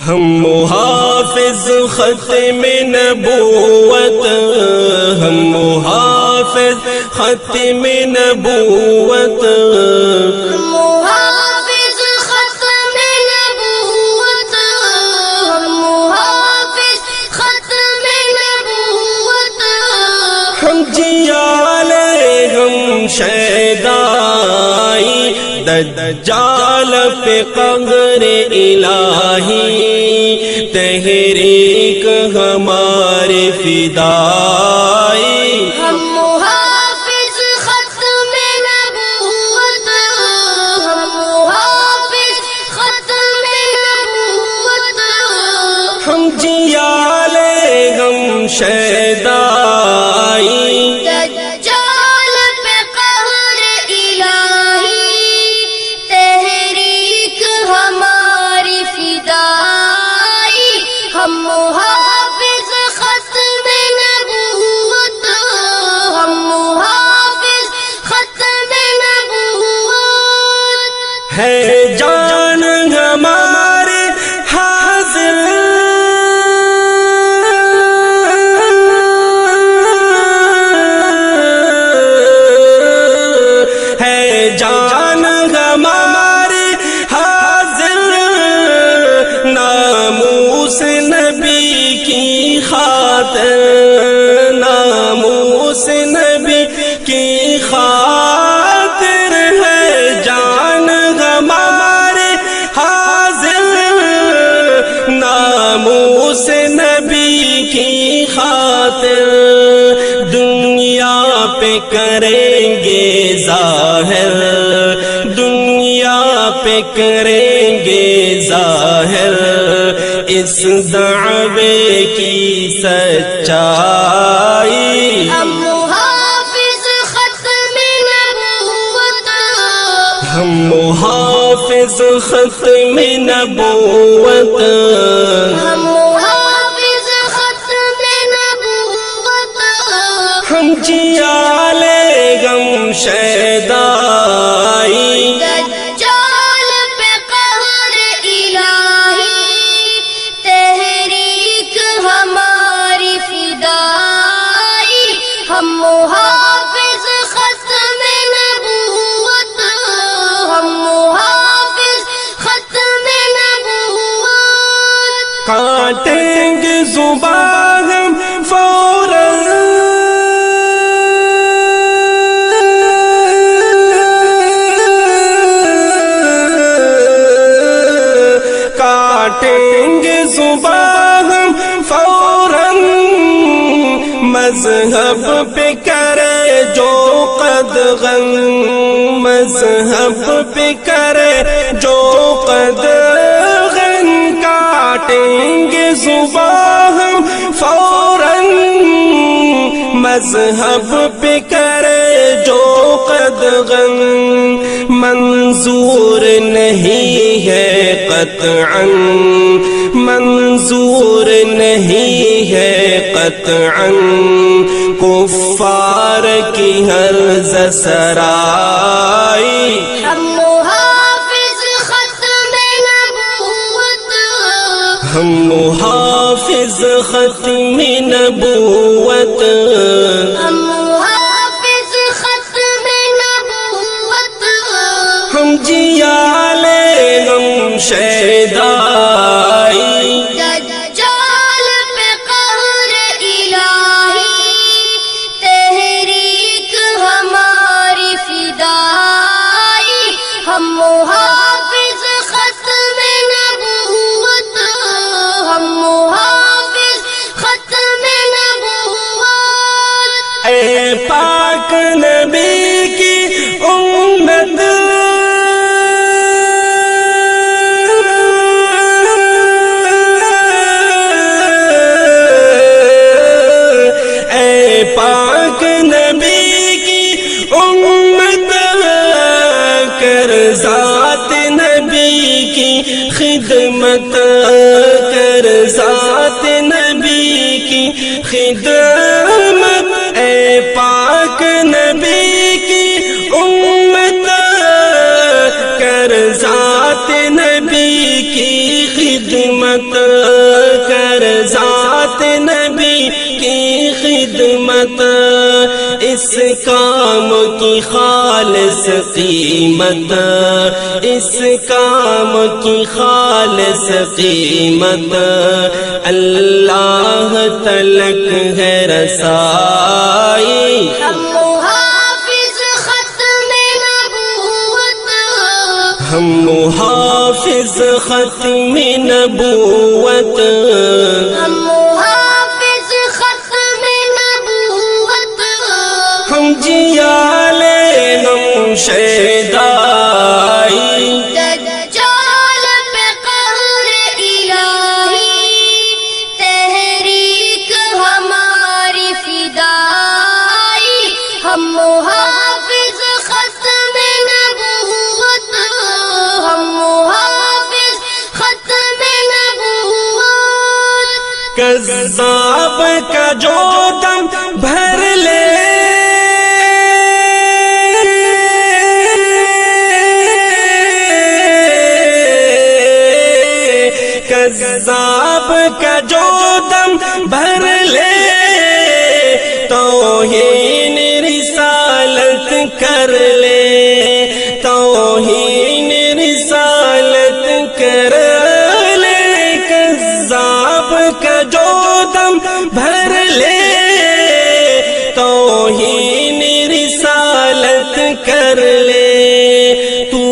ہم محافظ ختم نبوت، ہم محافظ ختم نبوت، محافظ ختم نبوت، ہم محافظ ختم نبوت، ہم جیالے ہم شیدائی دجال پہ قہر الہی، تحریک ہمارے فدائی، ہم محافظ ختم نبوت، ہم محافظ ختم نبوت، ہم جیالے ہم شیدائی دجال پہ قہر الہی، تحریک ہماری فدائی، ہم محافظ ختم نبوت، ہم محافظ ختم نبوت، ہے جان ہمارے حاضر، ہے جان ہمارے حاضر، ناموس نبی کی خاطر، ناموس نبی کی خاطر، ہے جان ہمارے حاضر، ناموس نبی کی خاطر، دنیا پہ کریں گے ظاہر، دنیا پہ کریں گے ظاہر، اس دعوے کی سچائی، ہم محافظ ختم نبوت، ہم محافظ ختم نبوت، ہم محافظ ختم نبوت، ہم جیالے غم شیدائی دجال پہ قہر الہی، تحریک ہماری فدائی، ہم محافظ ختم نبوت، ہم محافظ ختم نبوت، کاٹیں گے زبان ہم فوراً، کاٹیں گے زبان ہم فوراً، مذہب پہ کرے جو قدغن، مذہب پہ کرے جو قدغن، کاٹیں گے زبان ہم فوراً، مذہب پہ کرے جو قدغن، منظور نہیں ہے قطعاً، منظور نہیں ہے قطعاً، کفار کی ہر سرائی، ہم محافظ ختم نبوت، ہم محافظ ختم نبوت، ہم محافظ ختم نبوت، ہم جیالے ہم شیدائی دجال پہ قہر الہی، تحریک ہماری فدائی، ہم محافظ ختم نبوت، ہم محافظ ختم نبوت، اے پاک نبی کی امت، اے پاک نبی کی امت، کر ذات نبی کی خدمت، کر ذات نبی کی خدمت، اے پاک نبی کی امت، کر ذات نبی کی خدمت، اس کام کی خالص قیمت، اس کام کی خالص قیمت اللہ تلک ہے رسائی۔ ہم محافظ ختم نبوت، ہم محافظ ختم نبوت، ہم محافظ ختم نبوت، ہم جیال نمشیدائی، دجال پہ قہر الہی، تحریک ہماری فدائی۔ ہم محافظ ختم نبوت، ہم محافظ ختم نبوت، کذاب کا جو دم بھر لے، کذاب کا جو دم بھر لے، توہین رسالت کر لے، توہین رسالت کر لے، کذاب کا جو دم بھر لے، توہین رسالت کر لے، تو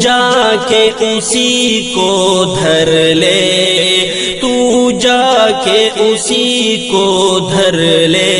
جا کے اسی کو دھر لے، تو جا کے اسی کو دھر لے،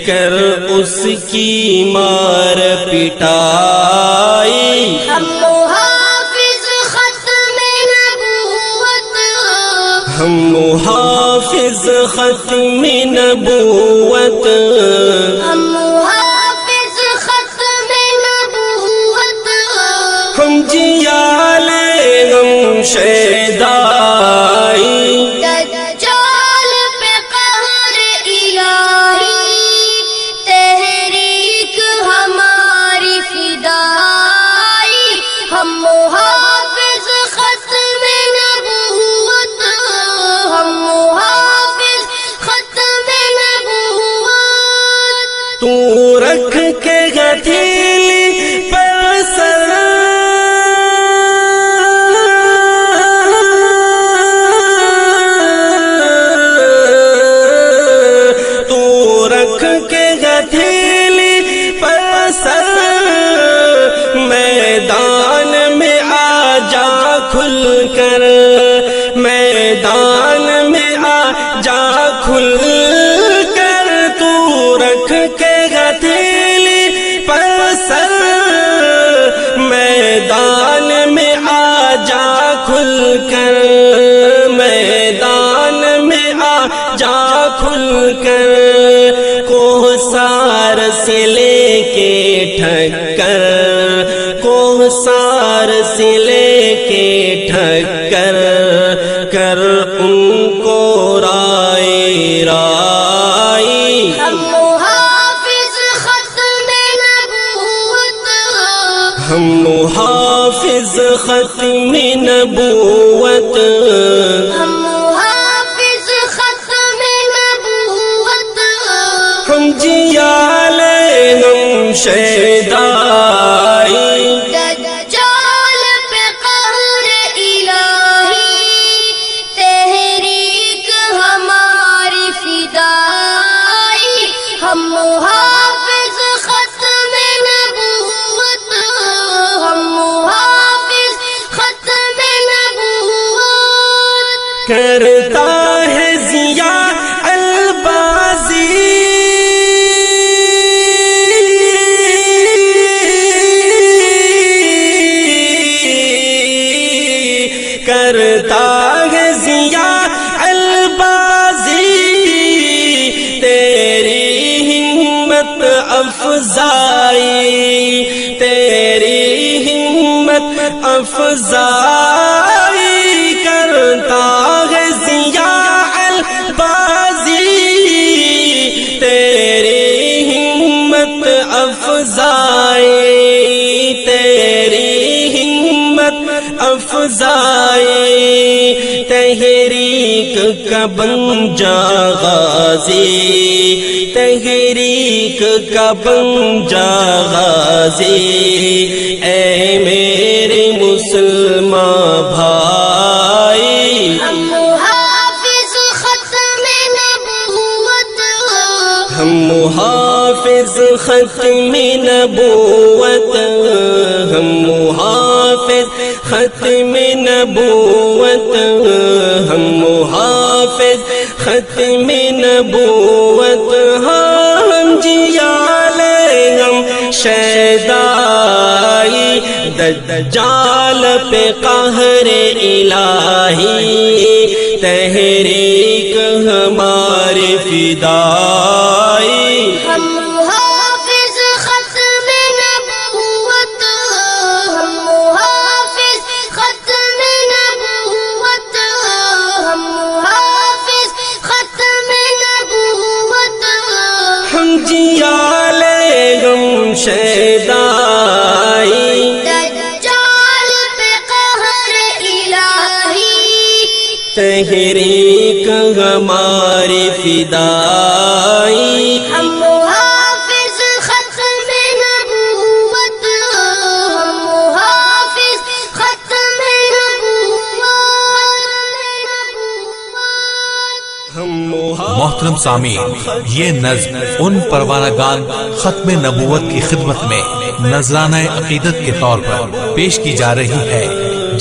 کر اس کی مار پٹائی۔ ہم محافظ ختم نبوت، ہم محافظ ختم نبوت، ہم محافظ ختم نبوت، ہم جیال نمشیدائی، دجال پہ قہر الہی، تحریک ہماری فدائی۔ ہم محافظ ختم نبوت، ہم محافظ ختم نبوت، تو رکھ کے ہتھیلی پر سر، تو رکھ کے ہتھیلی پر سر، میدان میں آ جا کھل کر، میدان میں آ جا کھل کر، تو رکھ کے ہتھیلی پر سر، میدان میں آ جا کھل کر، میدان میں آ جا کھل کر، کوہسار سے لے کے ٹھکر، کوہسار سے لے کے ٹھکر، کر ان کو رائے رائی۔ ہم محافظ ختم نبوت، ہم محافظ ختم نبوت، ہم محافظ ختم نبوت، ہم جیال نمشیدائی، دجال پہ قہر الہی، تحریک ہماری فدائی۔ ہم محافظ ختم نبوت، ہم محافظ ختم نبوت، کرتا ہے ضیاء البازی، کرتا ہے ضیاء البازی، تیری ہمت افزائی، تیری ہمت افزائی، کرتا ہے ضیاء البازی، تیری ہمت افزائی، تیری ہمت افزائی، تحریک کا بن جا غازی، تحریک کا بن جا غازی، اے میرے مسلمان بھائی، ہم محافظ ختم نبوت، ہم محافظ ختم نبوت، ہم محافظ ختم نبوت، ہم محافظ ختم نبوت، ہم جیالے غم شیدائی، دجال پہ قہر الہی، تحریک ہماری فدائی، ہم محافظ ختم نبوت، ہم محافظ ختم نبوت، ہم محافظ ختم نبوت، ہم جیالے غم شیدائی، دجال پہ قہر الہی، تحریک ہماری فدائی، ہم محافظ ختم نبوت، ہم محافظ ختم نبوت، ہم محافظ محترم سامعین، یہ نظم ان پروانگان ختم نبوت کی خدمت میں نذرانہ عقیدت کے طور پر پیش کی جا رہی ہے،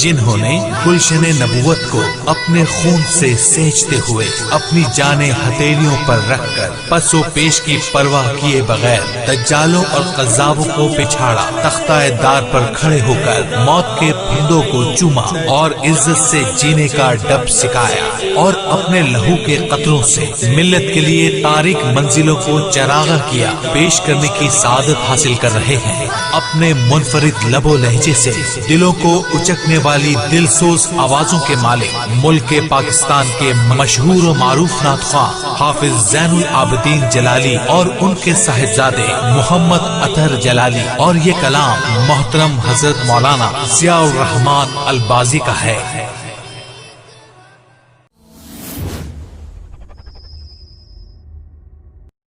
جنہوں نے گلشن نبوت کو اپنے خون سے سینچتے ہوئے اپنی جانیں ہتھیلیوں پر رکھ کر پس و پیش کی پرواہ کیے بغیر دجالوں اور قذابوں کو پچھاڑا، تختہ دار پر کھڑے ہو کر موت کے پھندوں کو چوما اور عزت سے جینے کا ڈب سکھایا، اور اپنے لہو کے قطروں سے ملت کے لیے تاریک منزلوں کو چراغاں کیا پیش کرنے کی سعادت حاصل کر رہے ہیں۔ اپنے منفرد لب و لہجے سے دلوں کو اچکنے والی دل سوز آوازوں کے مالک ملک پاکستان کے مشہور و معروف نعت خواں حافظ زین العابدین جلالی اور ان کے صاحبزادے محمد اطہر جلالی، اور یہ کلام محترم حضرت مولانا ضیاء الرحمن البازی کا ہے۔